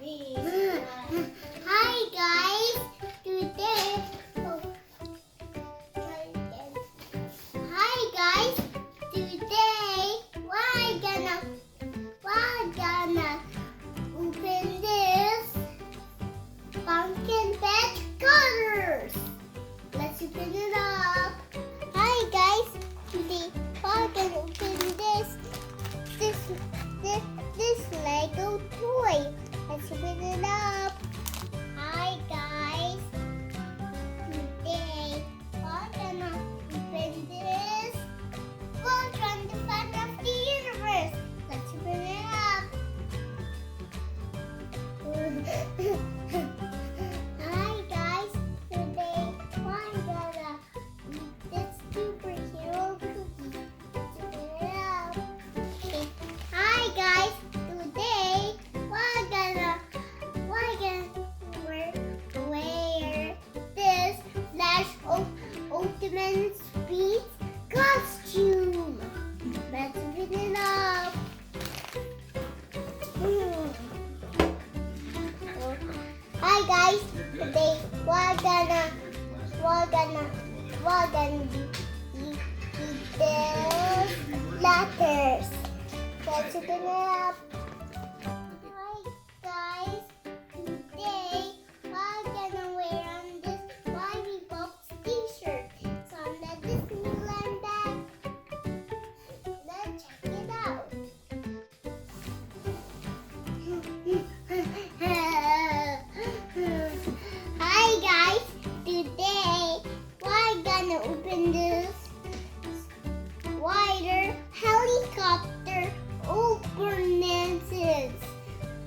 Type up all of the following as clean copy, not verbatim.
Hi guys, today. Hi guys, today we're gonna open this pumpkin patch colors. Let's open it up. Hi guys, today we're gonna open this Lego toy. Let's open it up. Hi guys, today we're gonna open this book on the front of the universe. Let's open it up. Hi guys, today we're gonna eat this superhero cookie. Let's open it up. Okay. Hi guys, today we're gonna wear this Flash Ultimate Speed costume. Let's open it up. Hi guys, today we're gonna eat this letters. Let's open it up. Hi guys, today we're gonna wear on this Barbie Box t-shirt. It's on the Disneyland bag. Let's check it out. Hi guys, today we're gonna open this wider helicopter ordinances.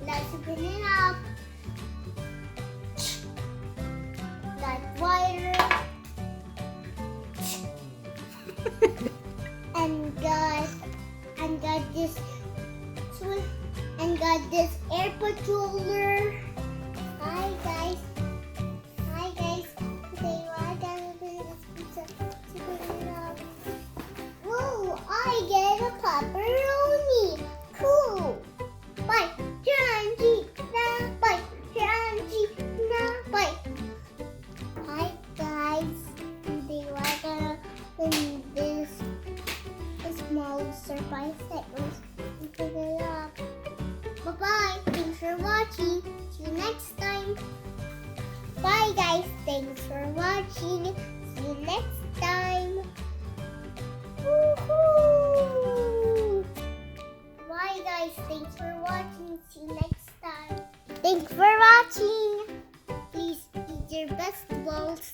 Let's open it up. Got wider and got this air patroller. Hi guys. Today we're gonna open this pizza. Let's open it up. Whoa! I get a pepperoni. Cool. Bye. Crunchy. Bye. Crunchy. Bye. Hi guys. Today we're gonna open this small surprise set. Let's open it up. Bye bye. Thanks for watching. See you next time. Bye guys. Thanks for watching. See you next time. Woohoo! Bye guys. Thanks for watching. See you next time. Thanks for watching. Please eat your best balls.